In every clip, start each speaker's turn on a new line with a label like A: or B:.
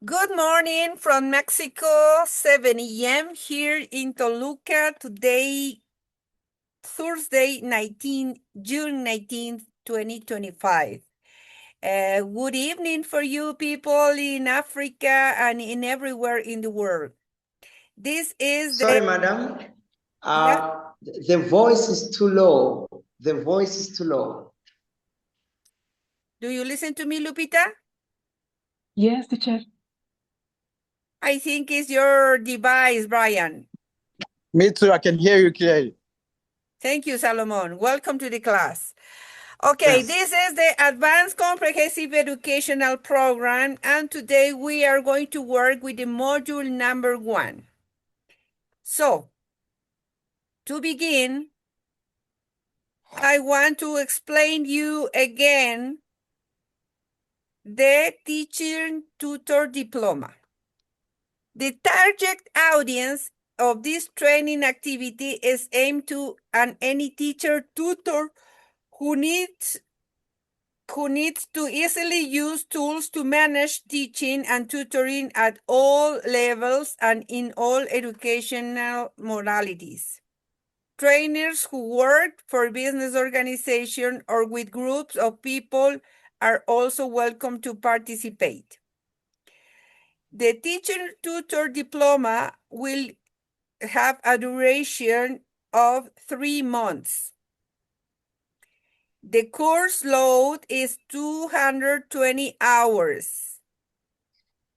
A: Good morning from Mexico, 7 a.m. here in Toluca. Today, Thursday, June 19th, 2025. Good evening for you people in Africa and in everywhere in the world. This is
B: Sorry, madam.
A: Yeah.
B: The voice is too low. The voice is too low.
A: Do you listen to me, Lupita?
C: Yes, teacher.
A: I think it's your device, Brian.
D: Me too, I can hear you clearly.
A: Thank you, Salomon. Welcome to the class. Okay,
B: Yes.
A: this is the Advanced Comprehensive Educational Program, and today we are going to work with the module number 1. So, to begin, I want to explain you again the Teaching Tutor Diploma. The target audience of this training activity is aimed to any teacher tutor who needs to easily use tools to manage teaching and tutoring at all levels and in all educational modalities. Trainers who work for business organizations or with groups of people are also welcome to participate. The Teacher Tutor Diploma will have a duration of 3 months. The course load is 220 hours.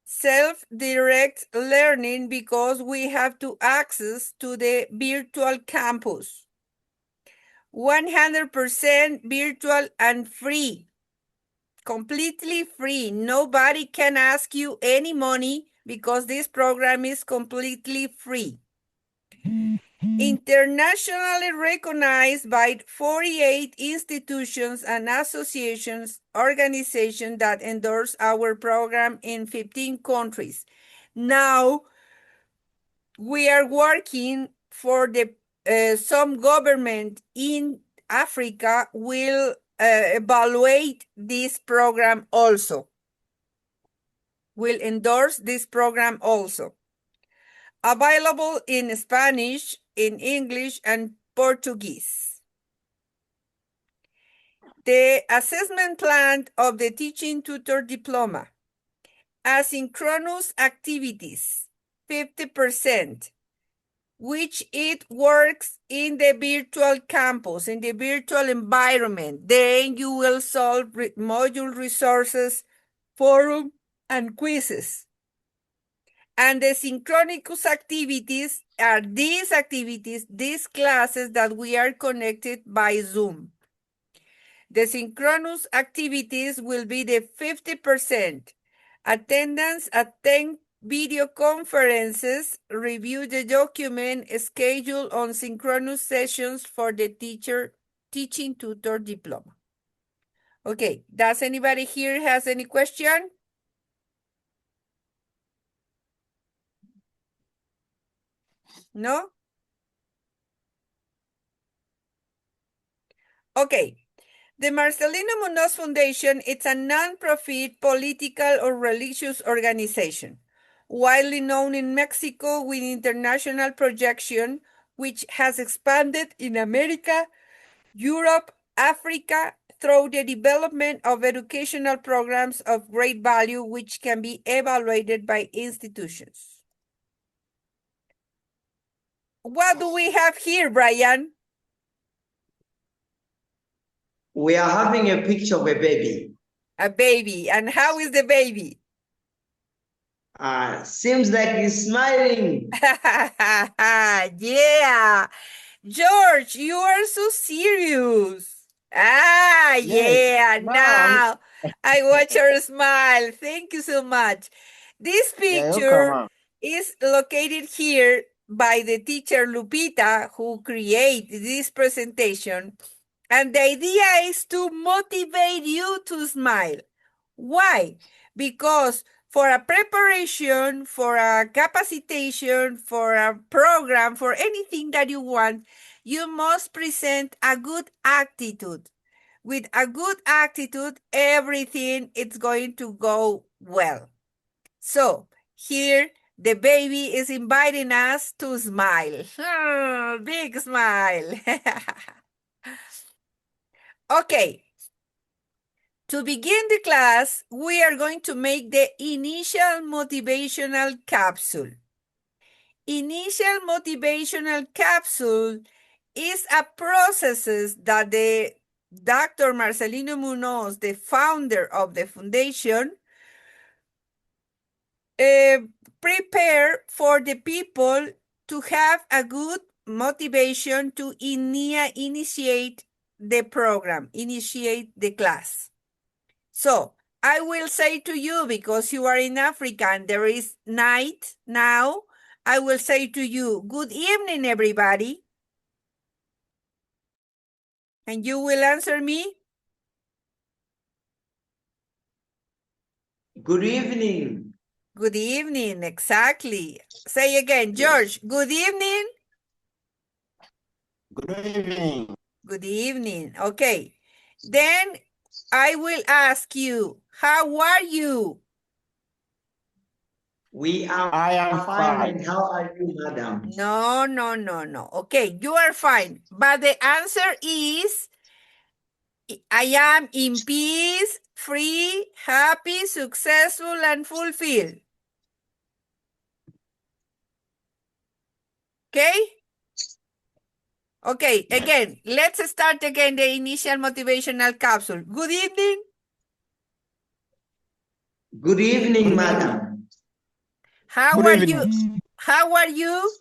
A: Self-direct learning because we have to access to the virtual campus. 100% virtual and free. Completely free. Nobody can ask you any money because this program is completely free. Internationally recognized by 48 institutions and associations, organizations that endorse our program in 15 countries. Now, we are working for some government in Africa will evaluate this program also, will endorse this program also. Available in Spanish, in English, and Portuguese. The assessment plan of the Teaching Tutor Diploma. Asynchronous activities, 50%, which it works in the virtual campus, in the virtual environment. Then you will solve module resources, forum, and quizzes. And the synchronous activities are these activities, these classes that we are connected by Zoom. The synchronous activities will be the 50%. Attendance at 10 video conferences, review the document, schedule on synchronous sessions for the Teaching Tutor Diploma. Okay, does anybody here has any question? No? Okay. The Marcelino Munoz Foundation is a non-profit political or religious organization, widely known in Mexico with international projection, which has expanded in America, Europe, Africa, through the development of educational programs of great value, which can be evaluated by institutions. What do we have here, Brian?
B: We are having a picture of a baby.
A: A baby. And how is the baby?
B: Seems like he's smiling.
A: Yeah. George, you are so serious. Yeah.
D: Yes,
A: Now I watch her smile. Thank you so much. This picture is located here by the teacher Lupita, who created this presentation. And the idea is to motivate you to smile. Why? Because for a preparation, for a capacitation, for a program, for anything that you want, you must present a good attitude. With a good attitude, everything is going to go well. So here the baby is inviting us to smile. Oh, big smile. Okay. To begin the class, we are going to make the initial motivational capsule. Initial motivational capsule is a process that the Dr. Marcelino Munoz, the founder of the foundation, prepare for the people to have a good motivation to initiate the program, initiate the class. So I will say to you, because you are in Africa and there is night now, I will say to you, good evening, everybody. And you will answer me?
B: Good evening.
A: Good evening, exactly. Say again, George, good evening.
D: Good evening.
A: Good evening. Okay. Then I will ask you, how are you?
D: I am fine.
B: And how are you, madam?
A: No. Okay, you are fine. But the answer is, I am in peace, free, happy, successful, and fulfilled. Okay? Okay, again, let's start again the initial motivational capsule. Good evening.
B: Good evening,
D: Good
B: madam.
A: How
D: Good
A: are
D: evening.
A: you? How are you?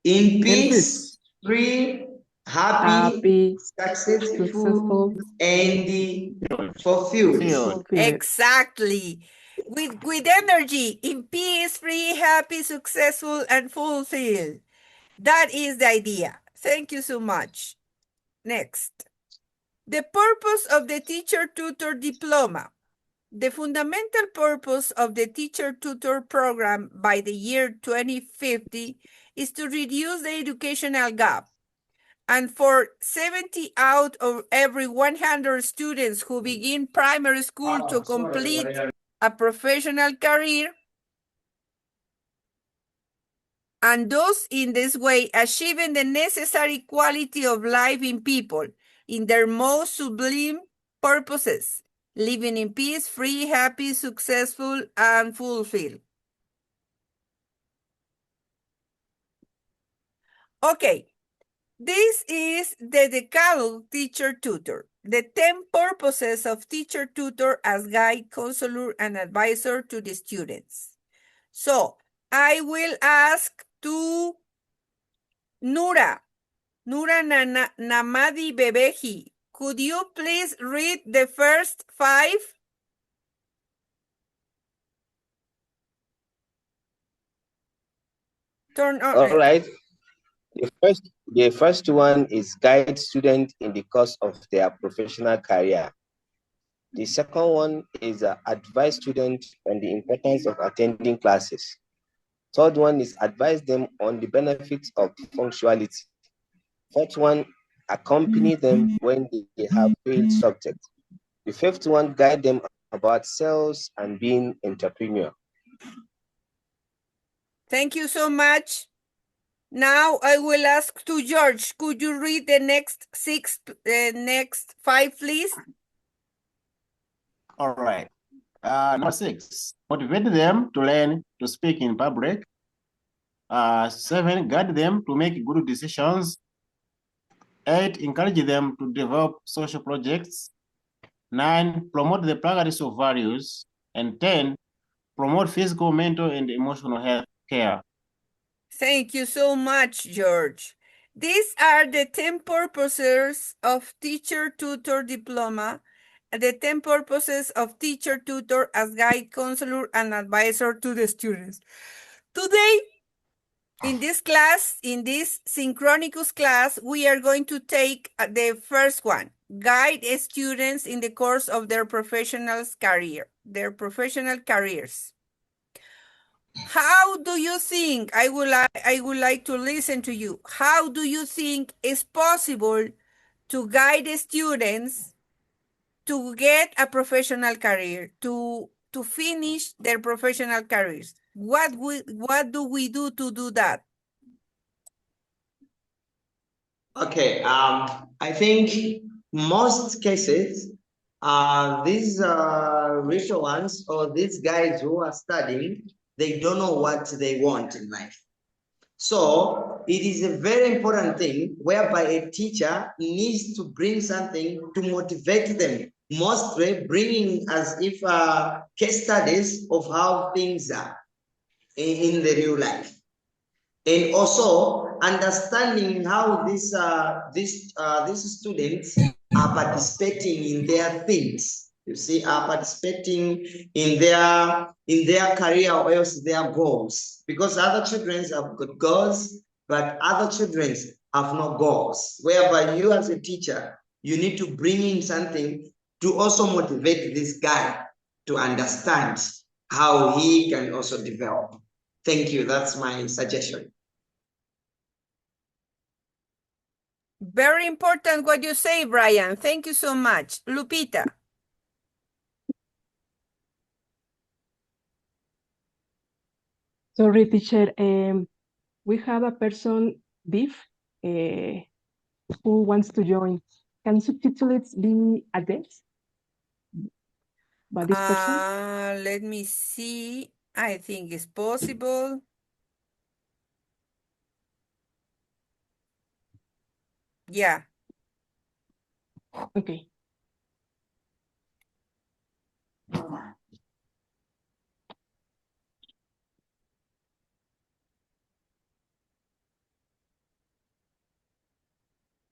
B: In
D: peace.
B: peace, free, happy,
C: Happy,
B: successful,
C: successful,
B: and fulfilled.
C: fulfilled.
A: Exactly. With energy, in peace, free, happy, successful, and fulfilled. That is the idea. Thank you so much. Next. The purpose of the teacher-tutor diploma. The fundamental purpose of the teacher-tutor program by the year 2050 is to reduce the educational gap. And for 70 out of every 100 students who begin primary school to complete a professional career, and thus in this way achieving the necessary quality of life in people in their most sublime purposes, living in peace, free, happy, successful, and fulfilled. Okay, this is the Decalogue Teacher Tutor, the 10 purposes of Teacher Tutor as guide, counselor, and advisor to the students. So, I will ask to Nura Namadi Bebeji. Could you please read the first 5? Turn on.
E: All right. The first one is guide students in the course of their professional career. The second one is advise students on the importance of attending classes. Third one is advise them on the benefits of punctuality. Fourth one, accompany them when they have failed subjects. The fifth one, guide them about sales and being entrepreneur.
A: Thank you so much. Now I will ask to George. Could you read the next 5, please?
D: All right. Number 6, motivate them to learn to speak in public. 7, guide them to make good decisions. 8, encourage them to develop social projects. 9, promote the practice of values. And 10, promote physical, mental, and emotional health care.
A: Thank you so much, George. These are the 10 purposes of teacher-tutor diploma, and the 10 purposes of teacher-tutor as guide, counselor, and advisor to the students. Today, in this class, in this Synchronicus class, we are going to take the first one, guide students in the course of their professional careers. How do you think, I would like to listen to you, how do you think it's possible to guide the students to get a professional career, to finish their professional careers? What do we do to do that?
B: Okay, I think most cases, these little ones or these guys who are studying, they don't know what they want in life. So it is a very important thing whereby a teacher needs to bring something to motivate them, mostly bringing as if case studies of how things are in the real life. And also understanding how these students are participating in their things. You see, are participating in their career or else their goals. Because other children have got goals, but other children have no goals. Whereby you as a teacher, you need to bring in something to also motivate this guy to understand how he can also develop. Thank you. That's my suggestion.
A: Very important what you say, Brian. Thank you so much. Lupita.
C: Sorry, teacher. We have a person, Biff, who wants to join. Can subtitles be addressed by this person?
A: Let me see. I think it's possible. Yeah.
C: Okay.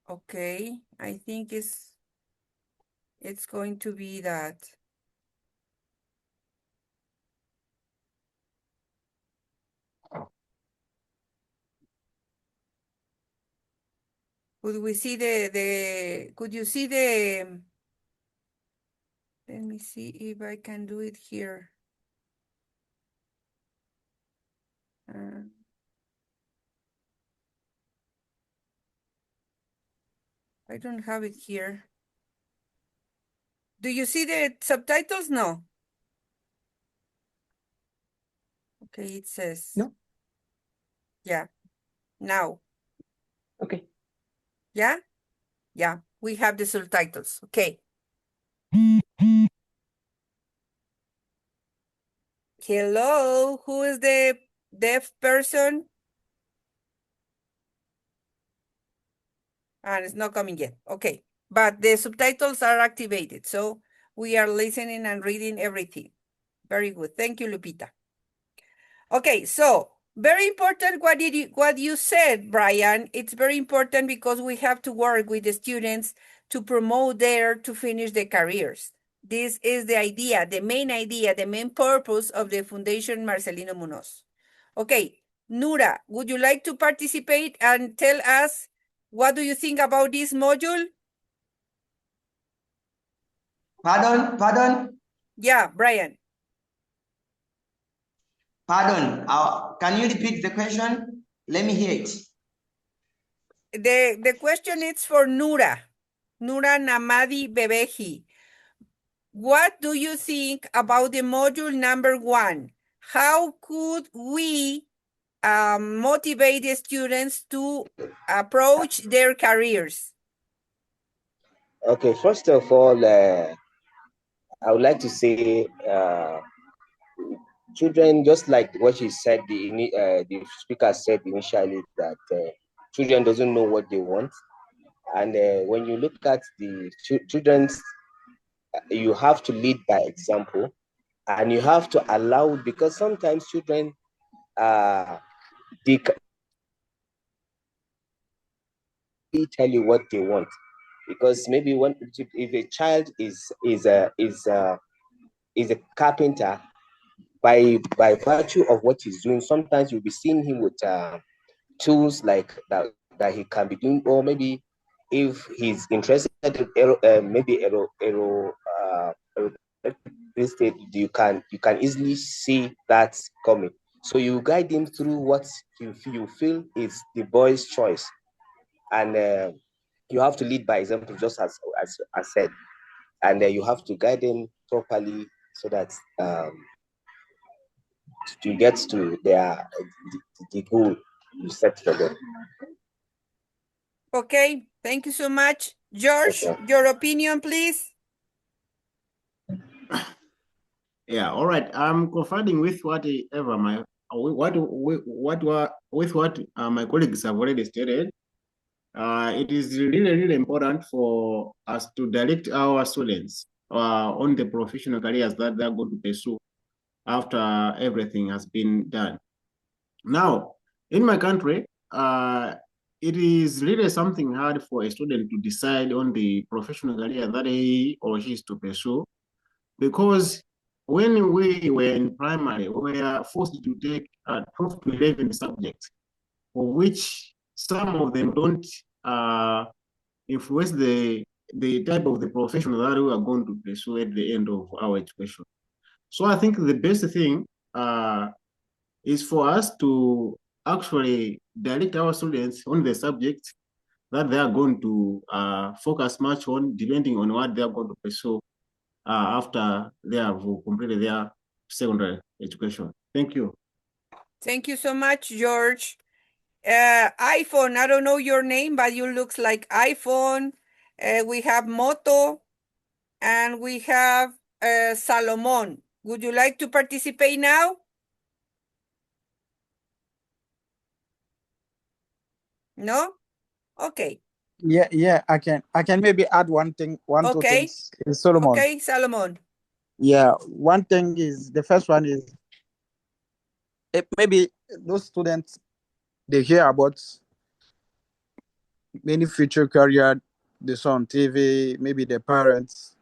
A: Okay. I think it's going to be that. Could we see could you see let me see if I can do it here. I don't have it here. Do you see the subtitles? No. Okay, it says.
C: No?
A: Yeah. Now.
C: Okay.
A: Yeah? Yeah, we have the subtitles. Okay. Hello, who is the deaf person? And it's not coming yet. Okay, but the subtitles are activated, so we are listening and reading everything. Very good. Thank you, Lupita. Okay, so very important what you said, Brian. It's very important because we have to work with the students to promote to finish their careers. This is the idea, the main purpose of the Foundation Marcelino Munoz. Okay, Nura, would you like to participate and tell us what do you think about this module?
B: Pardon?
A: Yeah, Brian.
B: Pardon. Can you repeat the question? Let me hear it.
A: The question is for Nura Namadi Bebeji. What do you think about the module number 1? How could we motivate the students to approach their careers?
E: Okay, first of all, I would like to say children, just like what she said, the speaker said initially that children doesn't know what they want. And when you look at the children's, you have to lead by example, and you have to allow, because sometimes children they tell you what they want, because maybe if a child is a carpenter, by virtue of what he's doing, sometimes you'll be seeing him with tools like that he can be doing, or maybe if he's interested in maybe you can easily see that coming. So you guide him through what you feel is the boy's choice, and you have to lead by example, just as I said. and you have to guide them properly so that to get to the goal you set for them.
A: Okay, thank you so much. George,
E: Okay.
A: your opinion, please.
D: Yeah, all right. I'm confiding with whatever my my colleagues have already stated. It is really important for us to direct our students on the professional careers that they're going to pursue after everything has been done. Now, in my country, it is really something hard for a student to decide on the professional career that he or she is to pursue, because when we were in primary, we were forced to take 12 to 11 subjects, for which some of them don't influence the type of the profession that we are going to pursue at the end of our education. So I think the best thing is for us to actually direct our students on the subject that they are going to focus much on, depending on what they are going to pursue after they have completed their secondary education. Thank you.
A: Thank you so much, George. iPhone, I don't know your name, but you looks like iPhone. We have Moto, and we have Salomon. Would you like to participate now? No? Okay.
F: Yeah, I can maybe add one thing, two
A: Okay.
F: things. Solomon.
A: Okay, Salomon.
F: Yeah, one thing is, the first one is, maybe those students, they hear about many future career they saw on TV, maybe their parents,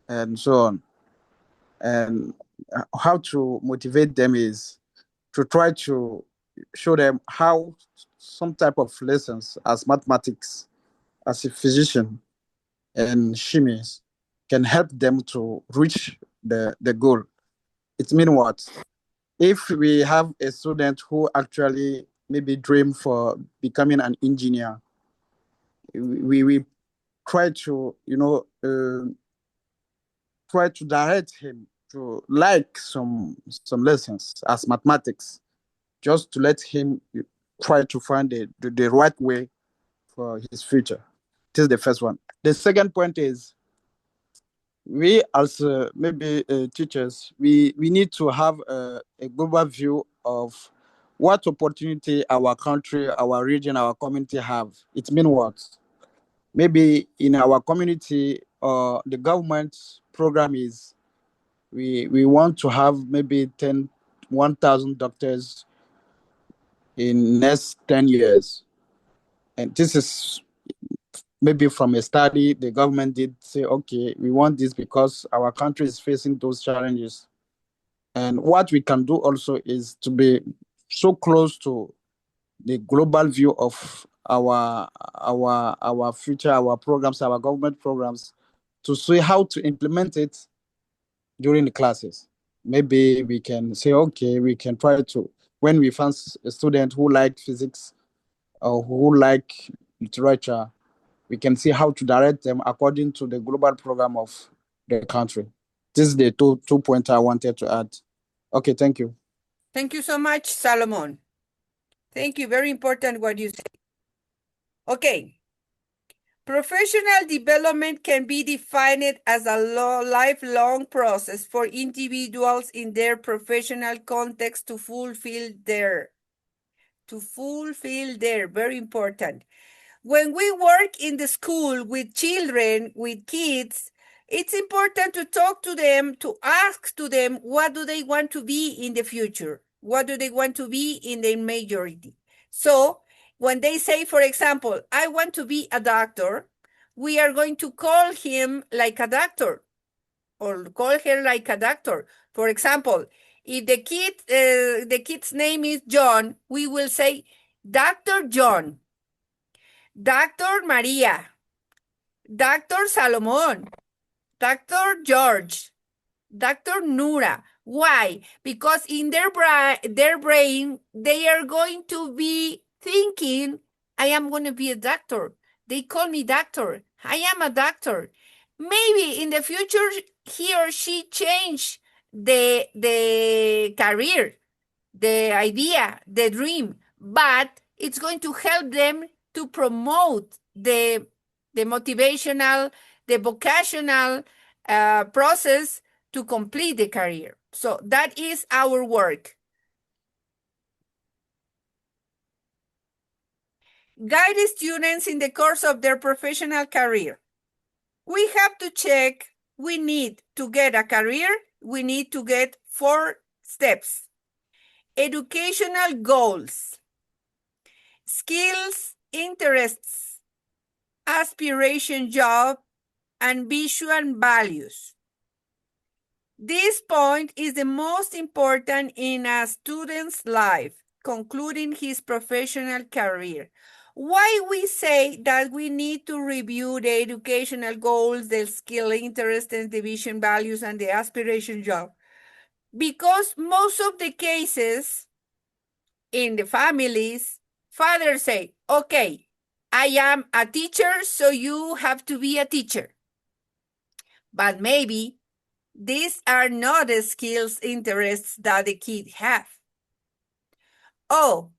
F: and so on. And how to motivate them is to try to show them how some type of lessons as mathematics, as a physician, and chemies can help them to reach the goal. It means what? If we have a student who actually maybe dream for becoming an engineer, we try to, try to direct him to like some lessons as mathematics, just to let him try to find the right way for his future. This is the first one. The second point is, we as maybe teachers, we need to have a global view of what opportunity our country, our region, our community have. It means what? Maybe in our community, the government program is, we want to have maybe 1,000 doctors in next 10 years. And this is maybe from a study the government did say, okay, we want this because our country is facing those challenges. And what we can do also is to be so close to the global view of our future, our programs, our government programs, to see how to implement it during the classes. Maybe we can say, okay, we can try to, when we find a student who like physics or who like literature, we can see how to direct them according to the global program of the country. This is the two points I wanted to add. Okay, thank you.
A: Thank you so much, Salomon. Thank you. Very important what you say. Okay. Professional development can be defined as a lifelong process for individuals in their professional context to fulfill their, very important. When we work in the school with children, with kids, it's important to talk to them, to ask to them, what do they want to be in the future? What do they want to be in the majority? So when they say, for example, I want to be a doctor, we are going to call him like a doctor or call her like a doctor. For example, if the kid's name is John, we will say Dr. John, Dr. Maria, Dr. Salomon, Dr. George, Dr. Nura. Why? Because in their brain, they are going to be thinking, I am going to be a doctor. They call me doctor. I am a doctor. Maybe in the future, he or she change the career, the idea, the dream, but it's going to help them to promote the motivational, the vocational process to complete the career. So that is our work. Guide students in the course of their professional career. We have to check, we need to get a career, we need to get 4 steps. Educational goals, skills, interests, aspiration job, and visual values. This point is the most important in a student's life, concluding his professional career. Why we say that we need to review the educational goals, the skill, interest, and the vision values, and the aspiration job? Because most of the cases in the families, fathers say, okay, I am a teacher, so you have to be a teacher. But maybe these are not the skills, interests that the kid have. Oh,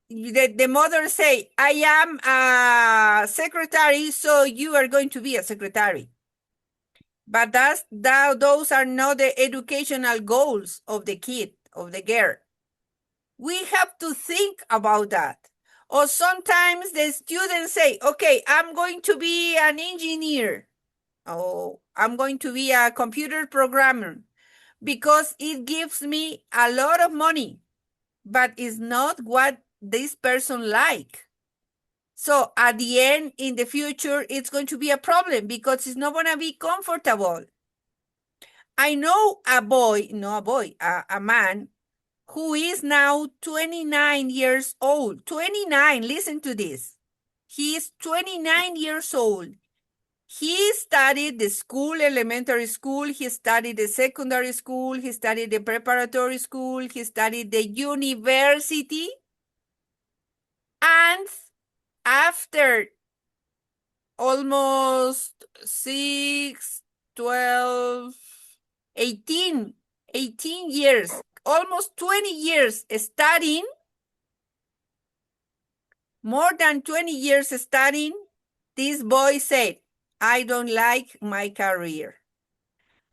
A: the mother say, I am a secretary, so you are going to be a secretary. But those are not the educational goals of the kid, of the girl. We have to think about that. Or sometimes the students say, okay, I'm going to be an engineer. Oh, I'm going to be a computer programmer because it gives me a lot of money, but it's not what this person like. So at the end, in the future, it's going to be a problem because it's not going to be comfortable. I know a man who is now 29 years old. 29, listen to this. He is 29 years old. He studied the school, elementary school, he studied the secondary school, he studied the preparatory school, he studied the university. And after almost 6, 12, 18 years, almost 20 years studying, more than 20 years studying, this boy said, I don't like my career.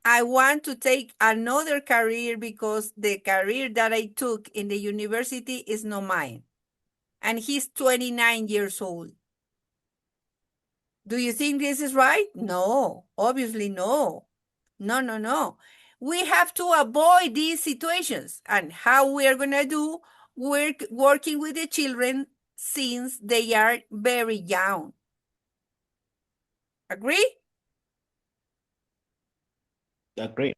A: I want to take another career because the career that I took in the university is not mine. And he's 29 years old. Do you think this is right? No, obviously no. No. We have to avoid these situations. And how we are going to do, we're working with the children since they are very young. Agree?
D: Agree.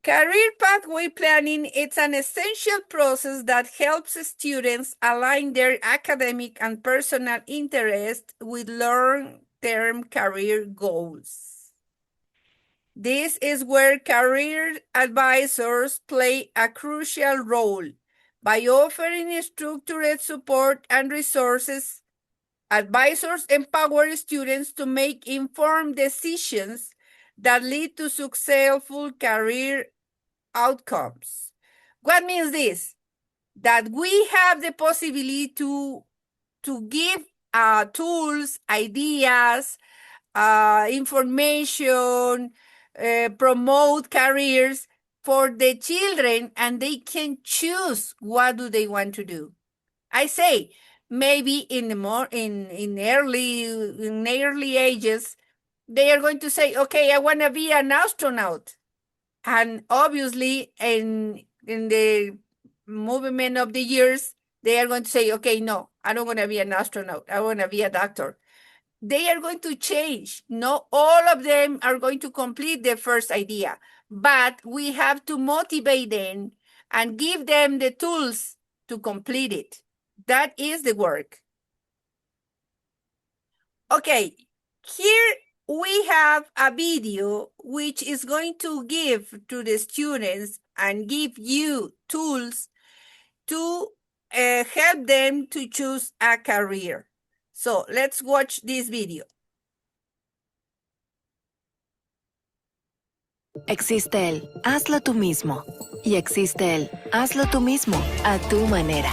A: Career pathway planning, it's an essential process that helps students align their academic and personal interests with long-term career goals. This is where career advisors play a crucial role. By offering structured support and resources, advisors empower students to make informed decisions that lead to successful career outcomes. What means this? That we have the possibility to give tools, ideas, information, promote careers for the children, and they can choose what do they want to do. I say maybe in early ages, they are going to say, okay, I want to be an astronaut. And obviously in the movement of the years, they are going to say, okay, no, I don't want to be an astronaut. I want to be a doctor. They are going to change. Not all of them are going to complete their first idea, but we have to motivate them and give them the tools to complete it. That is the work. Okay, here we have a video which is going to give to the students and give you tools to help them to choose a career. So let's watch this video.
G: Existe el hazlo tú mismo y existe el hazlo tú mismo a tu manera.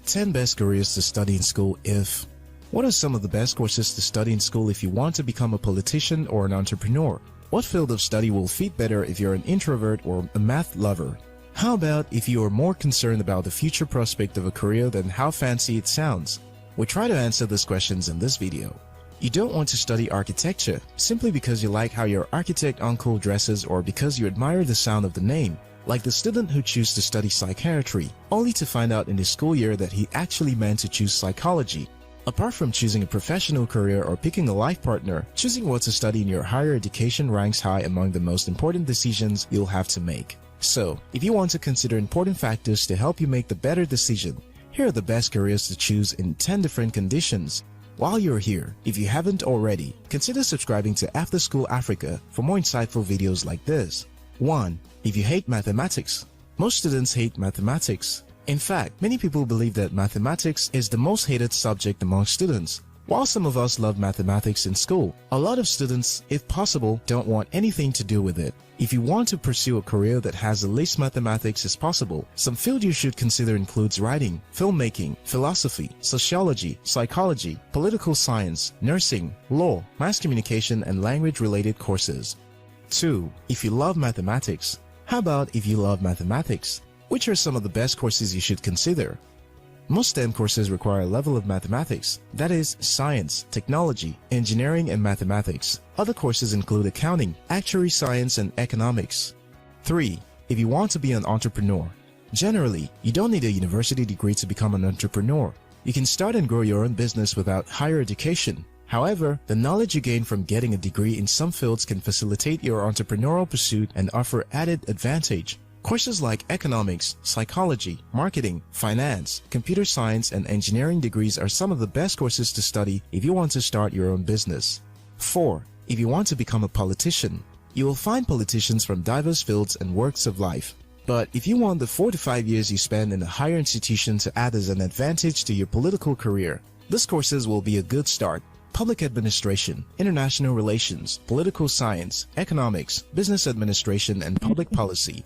H: Ten best careers to study in school if... What are some of the best courses to study in school if you want to become a politician or an entrepreneur? What field of study will fit better if you're an introvert or a math lover? How about if you are more concerned about the future prospect of a career than how fancy it sounds? We try to answer these questions in this video. You don't want to study architecture simply because you like how your architect uncle dresses or because you admire the sound of the name, like the student who chose to study psychiatry, only to find out in the school year that he actually meant to choose psychology. Apart from choosing a professional career or picking a life partner, choosing what to study in your higher education ranks high among the most important decisions you'll have to make. So, if you want to consider important factors to help you make the better decision, here are the best careers to choose in 10 different conditions. While you're here, if you haven't already, consider subscribing to After School Africa for more insightful videos like this. 1. If you hate mathematics. Most students hate mathematics. In fact, many people believe that mathematics is the most hated subject among students. While some of us love mathematics in school, a lot of students, if possible, don't want anything to do with it. If you want to pursue a career that has the least mathematics as possible, some field you should consider includes writing, filmmaking, philosophy, sociology, psychology, political science, nursing, law, mass communication, and language-related courses. 2. If you love mathematics. How about if you love mathematics? Which are some of the best courses you should consider? Most STEM courses require a level of mathematics, that is, science, technology, engineering, and mathematics. Other courses include accounting, actuary science, and economics. 3. If you want to be an entrepreneur. Generally, you don't need a university degree to become an entrepreneur. You can start and grow your own business without higher education. However, the knowledge you gain from getting a degree in some fields can facilitate your entrepreneurial pursuit and offer added advantage. Courses like economics, psychology, marketing, finance, computer science, and engineering degrees are some of the best courses to study if you want to start your own business. 4. If you want to become a politician. You will find politicians from diverse fields and walks of life. But if you want the 4 to 5 years you spend in a higher institution to add as an advantage to your political career, these courses will be a good start. Public administration, international relations, political science, economics, business administration, and public policy.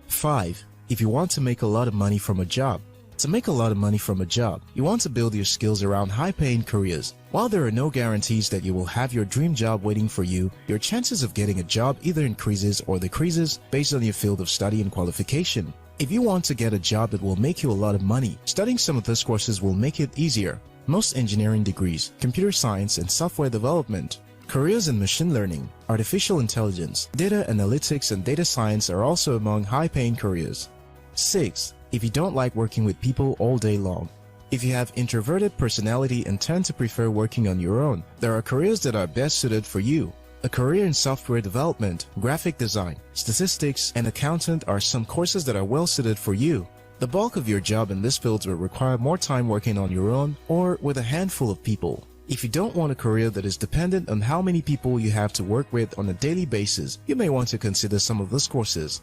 H: 5. If you want to make a lot of money from a job. To make a lot of money from a job, you want to build your skills around high-paying careers. While there are no guarantees that you will have your dream job waiting for you, your chances of getting a job either increases or decreases based on your field of study and qualification. If you want to get a job that will make you a lot of money, studying some of these courses will make it easier. Most engineering degrees, computer science, and software development. Careers in machine learning, artificial intelligence, data analytics, and data science are also among high-paying careers. 6. If you don't like working with people all day long. If you have introverted personality and tend to prefer working on your own, there are careers that are best suited for you. A career in software development, graphic design, statistics, and accountant are some courses that are well suited for you. The bulk of your job in these fields will require more time working on your own or with a handful of people. If you don't want a career that is dependent on how many people you have to work with on a daily basis, you may want to consider some of these courses.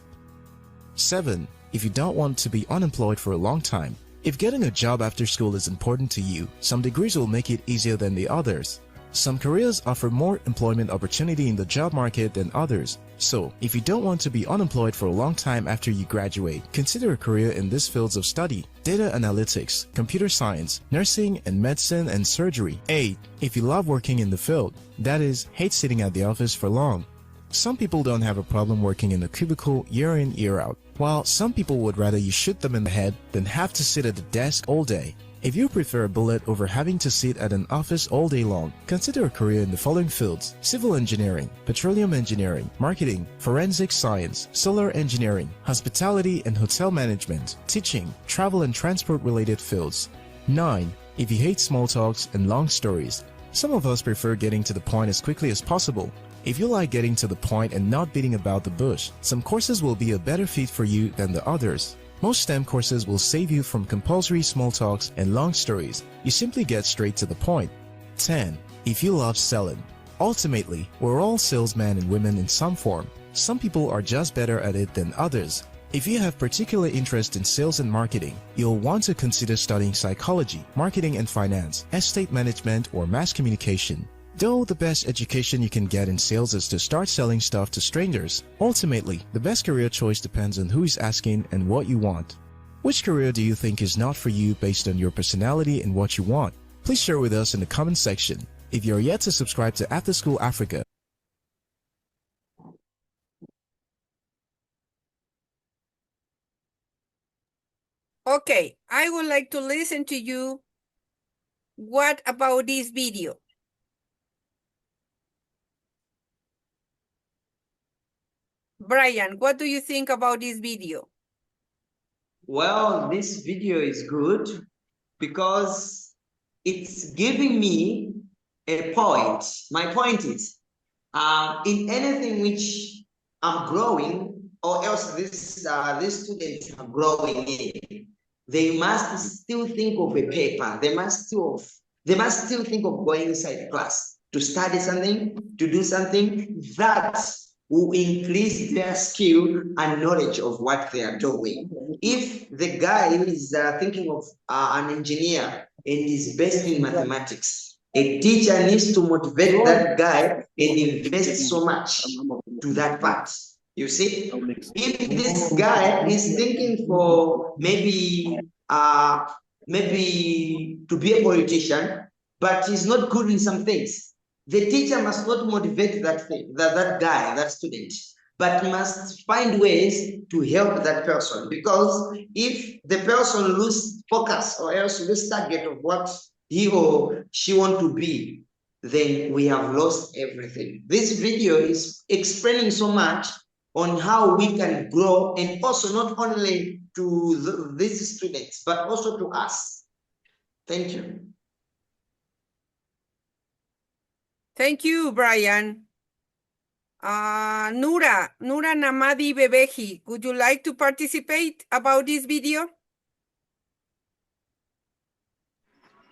H: 7. If you don't want to be unemployed for a long time. If getting a job after school is important to you, some degrees will make it easier than the others. Some careers offer more employment opportunity in the job market than others. So, if you don't want to be unemployed for a long time after you graduate, consider a career in these fields of study: data analytics, computer science, nursing, and medicine and surgery. 8. If you love working in the field, that is, hate sitting at the office for long. Some people don't have a problem working in a cubicle year in, year out, while some people would rather you shoot them in the head than have to sit at the desk all day. If you prefer a bullet over having to sit at an office all day long, consider a career in the following fields: civil engineering, petroleum engineering, marketing, forensic science, solar engineering, hospitality and hotel management, teaching, travel and transport related fields. 9. If you hate small talks and long stories. Some of us prefer getting to the point as quickly as possible. If you like getting to the point and not beating about the bush, some courses will be a better fit for you than the others. Most STEM courses will save you from compulsory small talks and long stories. You simply get straight to the point. 10. If you love selling. Ultimately, we're all salesmen and women in some form. Some people are just better at it than others. If you have particular interest in sales and marketing, you'll want to consider studying psychology, marketing and finance, estate management, or mass communication. Though the best education you can get in sales is to start selling stuff to strangers, ultimately, the best career choice depends on who is asking and what you want. Which career do you think is not for you based on your personality and what you want? Please share with us in the comment section. If you're yet to subscribe to After School Africa,
A: Okay, I would like to listen to you. What about this video? Brian, what do you think about this video?
B: Well, this video is good because it's giving me a point. My point is, in anything which I'm growing, or else these students are growing in, they must still think of a paper. They must still think of going inside class to study something, to do something that will increase their skill and knowledge of what they are doing. If the guy is thinking of an engineer and is based in mathematics, a teacher needs to motivate that guy and invest so much to that part. You see, if this guy is thinking for maybe to be a politician, but he's not good in some things, the teacher must not motivate that student, but must find ways to help that person. Because if the person lose focus or else lose target of what he or she want to be, then we have lost everything. This video is explaining so much on how we can grow, and also not only to these students, but also to us. Thank you.
A: Thank you, Brian. Nura Namadi Bebeji, would you like to participate about this video?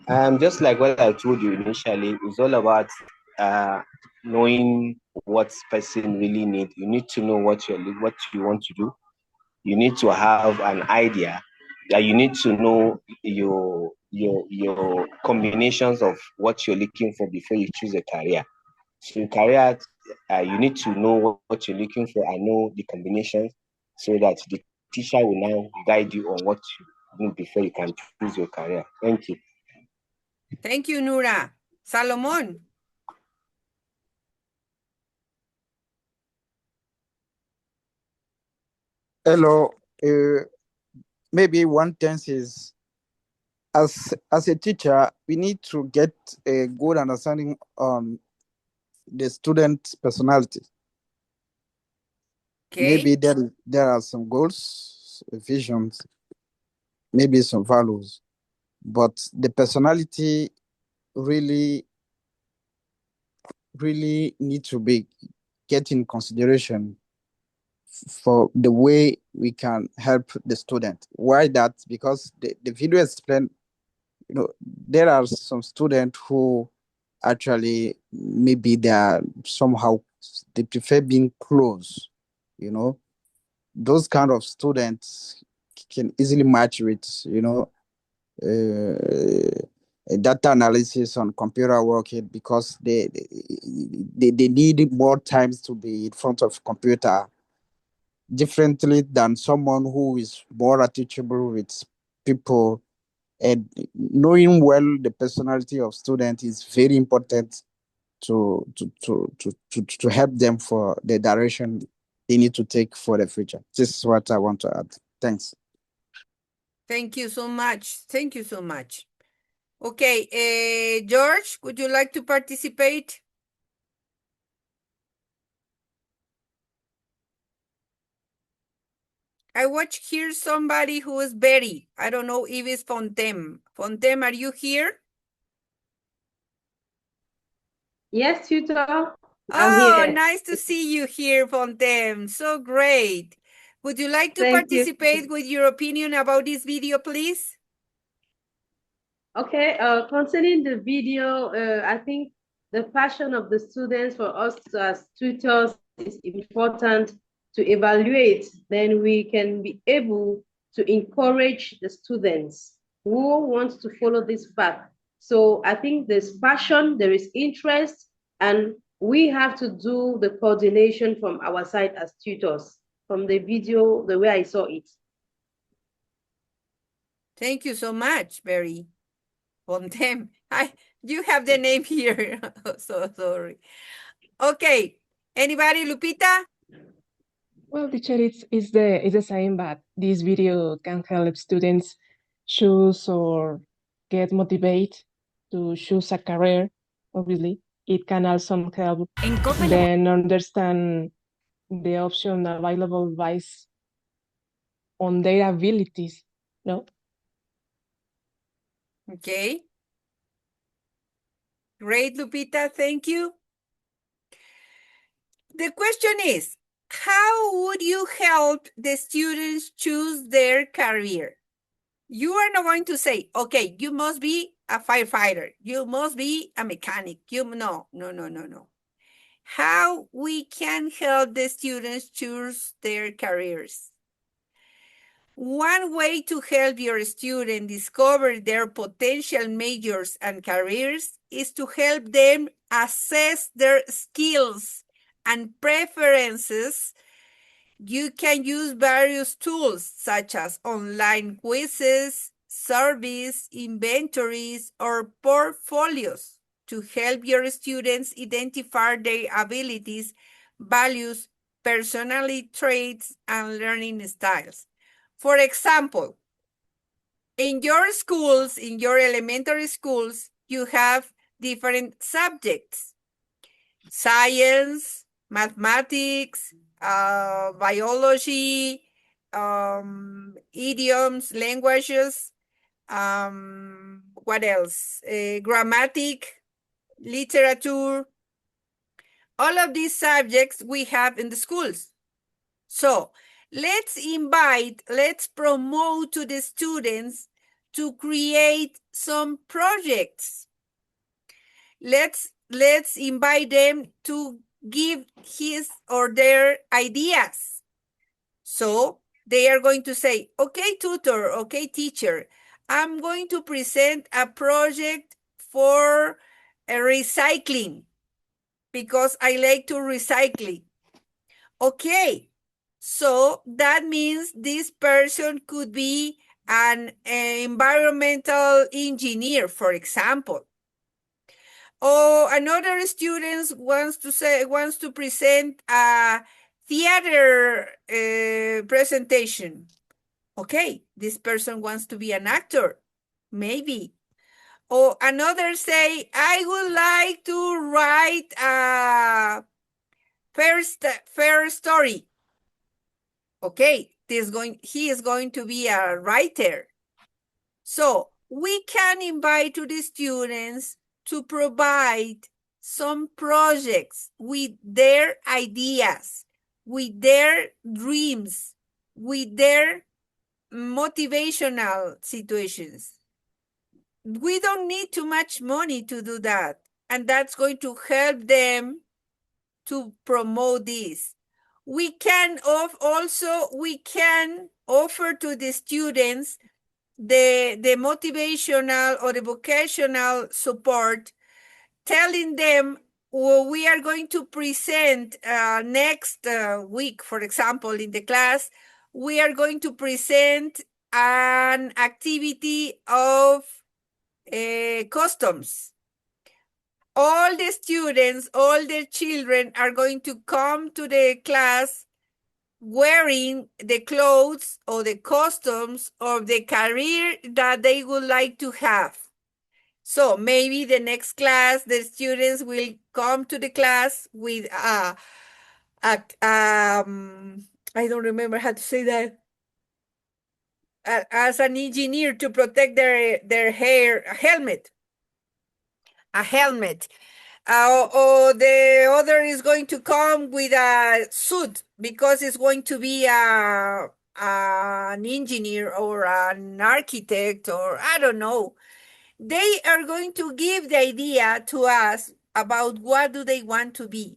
E: Just like what I told you initially, it's all about knowing what person really need. You need to know what you want to do. You need to have an idea. You need to know your combinations of what you're looking for before you choose a career. So career, you need to know what you're looking for and know the combinations, so that the teacher will now guide you on what you do before you can choose your career. Thank you.
A: Thank you, Nura. Salomon.
F: Hello. Maybe one thing is, as a teacher, we need to get a good understanding on the student's personality.
A: Okay.
F: Maybe there are some goals, visions, maybe some values, but the personality really need to be get in consideration for the way we can help the student. Why that? Because the video explained, there are some students who actually maybe they prefer being close, those kind of students can easily match with, data analysis on computer work, because they need more times to be in front of computer, differently than someone who is more teachable with people. And knowing well the personality of students is very important to help them for the direction they need to take for the future. This is what I want to add. Thanks.
A: Thank you so much. Thank you so much. Okay, George, would you like to participate? I watch here somebody who is Betty. I don't know if it's Fontem. Fontem, are you here?
I: Yes, Tutor. I'm
A: Oh,
I: here.
A: nice to see you here, Fontem. So great. Would you like to
I: Thank you.
A: participate with your opinion about this video, please?
I: Okay, concerning the video, I think the passion of the students for us as tutors is important, to evaluate, then we can be able to encourage the students who want to follow this path. So I think there's passion, there is interest, and we have to do the coordination from our side as tutors, from the video, the way I saw it.
A: Thank you so much, Barry. Pontem. You have the name here. So sorry. Okay. Anybody, Lupita?
C: Well, teacher, it's the same, but this video can help students choose or get motivated to choose a career. Obviously, it can also help them understand the option available based on their abilities. No.
A: Okay. Great, Lupita. Thank you. The question is, how would you help the students choose their career? You are not going to say, okay, you must be a firefighter. You must be a mechanic. No. How we can help the students choose their careers? One way to help your student discover their potential majors and careers is to help them assess their skills and preferences. You can use various tools such as online quizzes, surveys, inventories, or portfolios to help your students identify their abilities, values, personality traits, and learning styles. For example, in your schools, in your elementary schools, you have different subjects: science, mathematics, biology, idioms, languages, what else? Grammatic, literature. All of these subjects we have in the schools. So let's promote to the students to create some projects. Let's invite them to give his or their ideas. So they are going to say, okay, tutor, okay, teacher, I'm going to present a project for recycling because I like to recycle. Okay, so that means this person could be an environmental engineer, for example. Or another student wants to present a theater presentation. Okay, this person wants to be an actor, maybe. Or another say, I would like to write a fair story. Okay, he is going to be a writer. So we can invite to the students to provide some projects with their ideas, with their dreams, with their motivational situations. We don't need too much money to do that. And that's going to help them to promote this. We can offer to the students the motivational or the vocational support, telling them, well, we are going to present next week, for example, in the class, we are going to present an activity of customs. All the students, all the children are going to come to the class wearing the clothes or the costumes of the career that they would like to have. So maybe the next class, the students will come to the class with I don't remember how to say that. As an engineer to protect their hair, a helmet. Or the other is going to come with a suit because it's going to be an engineer or an architect, or I don't know. They are going to give the idea to us about what do they want to be.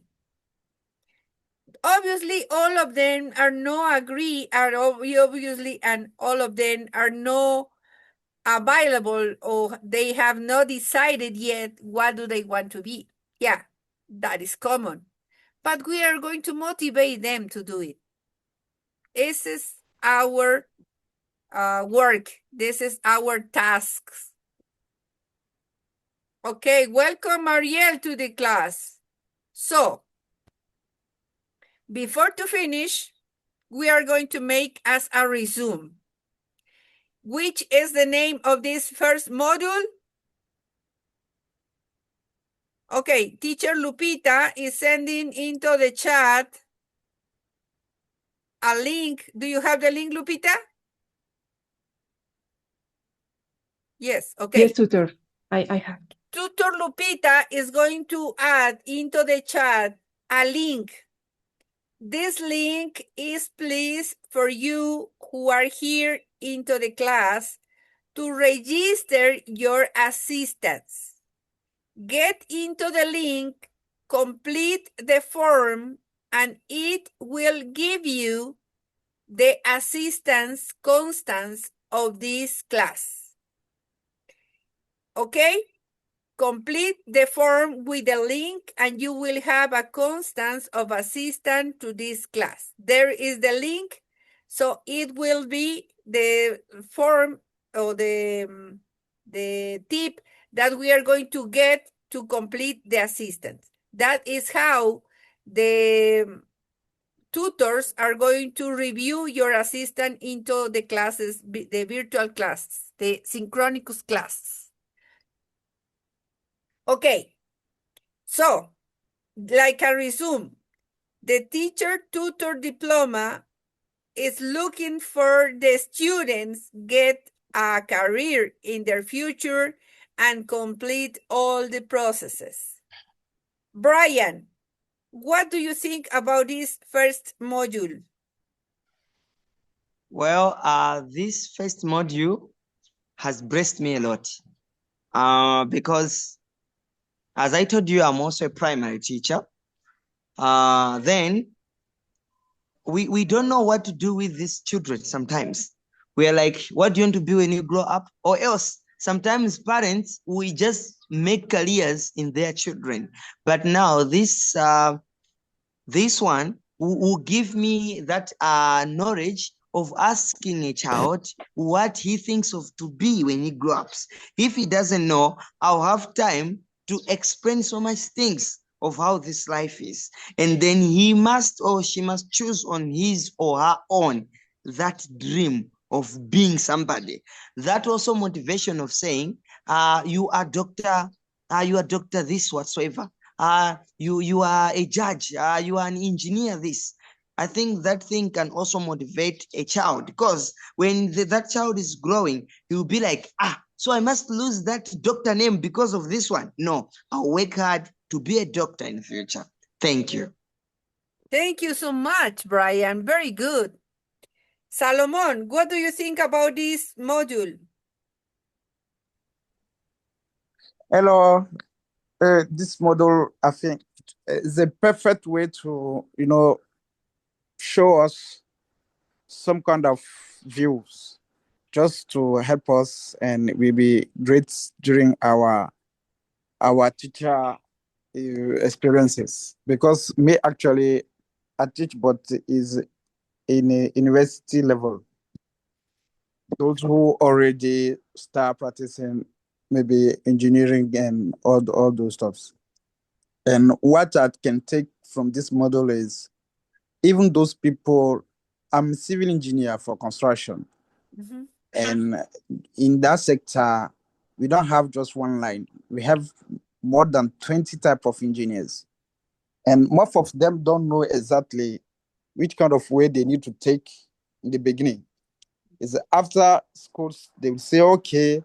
A: obviously all of them are no agree, are obviously, and all of them are no available, or they have not decided yet what do they want to be. Yeah, that is common. But we are going to motivate them to do it. This is our work. This is our tasks. Okay, welcome Marielle to the class. So, before to finish, we are going to make as a resume. Which is the name of this first module? Okay, teacher Lupita is sending into the chat a link. Do you have the link, Lupita? Yes, okay.
C: Yes, tutor. I have.
A: Tutor Lupita is going to add into the chat a link. This link is please for you who are here into the class to register your assistants. Get into the link, complete the form, and it will give you the assistance constants of this class. Okay? Complete the form with the link and you will have a constance of assistant to this class. There is the link, so it will be the form or the tip that we are going to get to complete the assistant. That is how the tutors are going to review your assistant into the classes, the virtual classes, the synchronous classes. Okay, so like a resume, the teacher tutor diploma is looking for the students get a career in their future and complete all the processes. Brian, what do you think about this first module?
B: Well, this first module has blessed me a lot because, as I told you, I'm also a primary teacher. Then we don't know what to do with these children sometimes. We are like, what do you want to be when you grow up? Or else, sometimes parents, we just make careers in their children. But now this one will give me that knowledge of asking a child what he thinks of to be when he grows up. If he doesn't know, I'll have time to explain so much things of how this life is. And then he must or she must choose on his or her own that dream of being somebody. That also motivation of saying, you are doctor this whatsoever. You are a judge, you are an engineer, this. I think that thing can also motivate a child, because when that child is growing, he'll be like, so I must lose that doctor name because of this one. No, I'll work hard to be a doctor in the future. Thank you.
A: Thank you so much, Brian. Very good. Salomon, what do you think about this module?
F: Hello. This model, I think, is a perfect way to, show us some kind of views just to help us, and will be great during our teacher experiences. Because me actually, I teach, but is in a university level. Those who already start practicing maybe engineering and all those stuffs. And what I can take from this model is, even those people, I'm a civil engineer for construction.
A: Mm-hmm.
F: And in that sector, we don't have just one line. We have more than 20 type of engineers. And most of them don't know exactly which kind of way they need to take in the beginning. Is after schools, they will say, okay,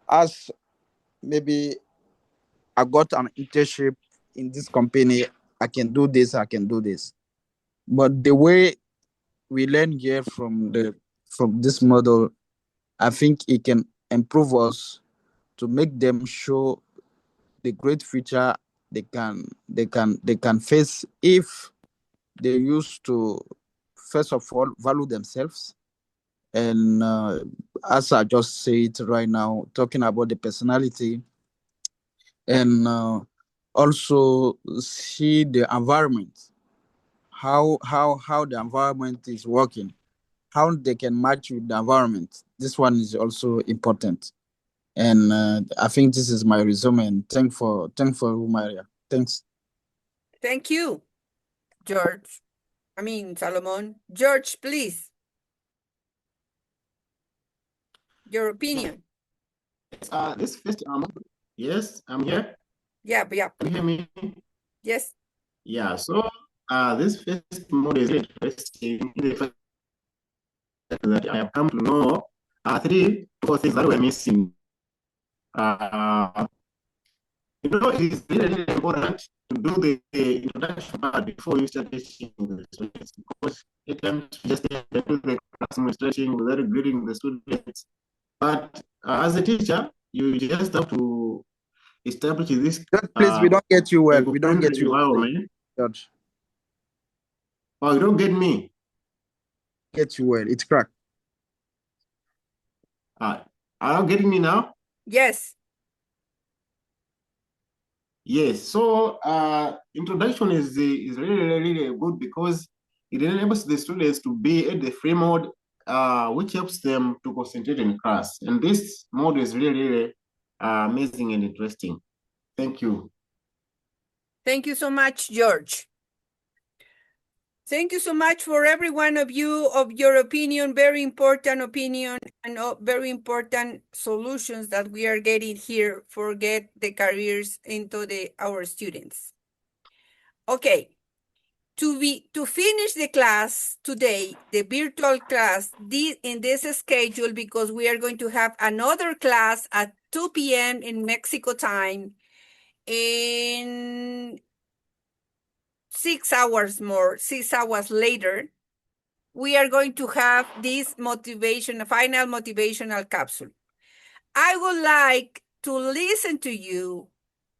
F: as maybe I got an internship in this company, I can do this, I can do this. But the way we learn here from this model, I think it can improve us to make them show the great future they can face if they used to, first of all, value themselves. And as I just said right now, talking about the personality, and also see the environment, how the environment is working, how they can match with the environment. This one is also important. And I think this is my resume. And thank for Maria. Thanks.
A: Thank you, George. Solomon. George, please. Your opinion.
D: This first, yes, I'm here.
A: Yeah.
D: Can you hear me?
A: Yes.
D: Yeah, so this first model is interesting. The fact that I have come to know three, four things that were missing. It is really important to do the introduction part before you start teaching the students, because it can just do the classroom stretching without greeting the students. But as a teacher, you just have to establish this.
F: Please, we don't get you well. We don't get you
D: well,
F: George.
D: Oh, you don't get me?
F: Get you well. It's cracked.
D: Are you getting me now?
A: Yes.
D: Yes. So introduction is really good, because it enables the students to be at the free mode, which helps them to concentrate in class. And this mode is really amazing and interesting. Thank you.
A: Thank you so much, George. Thank you so much for every one of you of your opinion, very important opinion, and very important solutions that we are getting here for get the careers into our students. Okay, to finish the class today, the virtual class, in this schedule, because we are going to have another class at 2 p.m. in Mexico time, in 6 hours later, we are going to have this final motivational capsule. I would like to listen to you,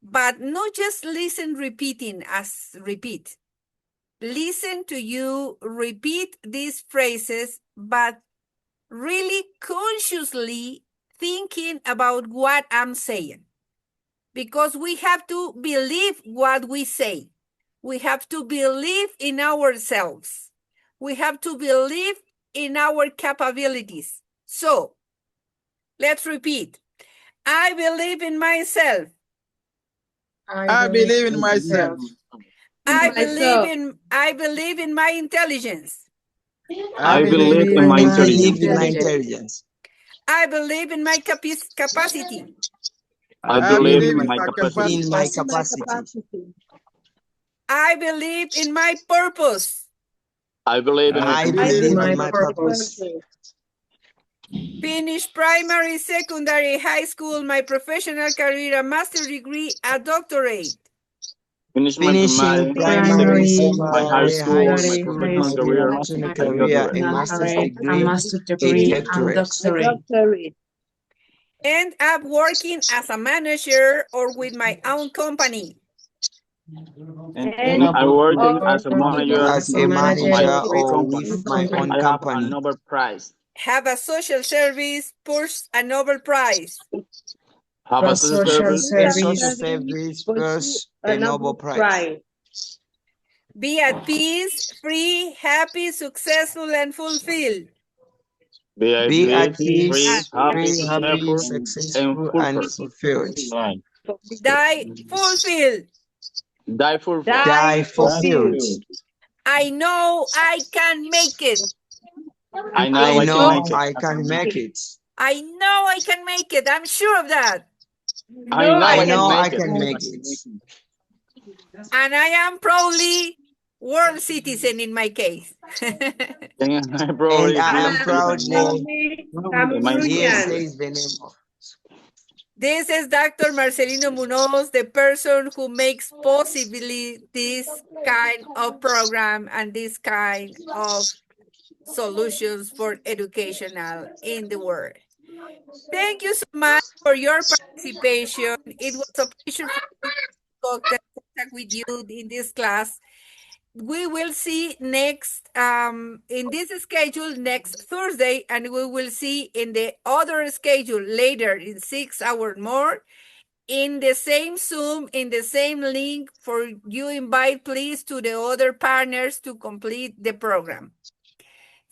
A: but not just listen repeating as repeat. Listen to you repeat these phrases, but really consciously thinking about what I'm saying. Because we have to believe what we say. We have to believe in ourselves. We have to believe in our capabilities. So, let's repeat. I believe in myself.
F: I believe in myself.
A: I believe in my intelligence.
B: I believe in my intelligence.
A: I believe in my capacity.
B: I believe in my capacity.
A: I believe in my purpose.
B: I believe in my purpose.
A: Finish primary, secondary, high school, my professional career, a master's degree, a doctorate.
B: Finishing primary, secondary, high school, my professional career, a master's degree, a doctorate.
A: End up working as a manager or with my own company.
B: And I'm working as a manager or with my own company.
J: A Nobel Prize.
A: Have a social service, push a Nobel Prize.
B: Have a social service, push a Nobel Prize.
A: Be at peace, free, happy, successful, and fulfilled.
B: Be at peace, free, happy, successful, and fulfilled.
A: Die fulfilled.
B: Die fulfilled.
A: I know I can make it.
B: I know I can make it.
A: I know I can make it. I'm sure of that.
B: I know I can make it.
A: And I am proudly world citizen in my case.
B: And I am proudly
I: Cameroonian.
A: This is Dr. Marcelino Munoz, the person who makes possibly this kind of program and this kind of solutions for educational in the world. Thank you so much for your participation. It was a pleasure for me to contact with you in this class. we will see next in this schedule next Thursday, and we will see in the other schedule later in 6 hours more in the same Zoom, in the same link for you invite please to the other partners to complete the program.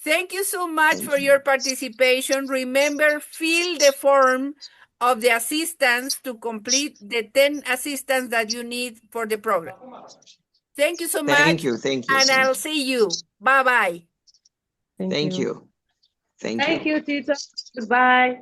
A: Thank you so much for your participation. Remember, fill the form of the assistance to complete the 10 assistants that you need for the program. Thank you so much.
B: Thank you.
A: And I'll see you. Bye-bye.
B: Thank you.
I: Thank you, Tito. Goodbye.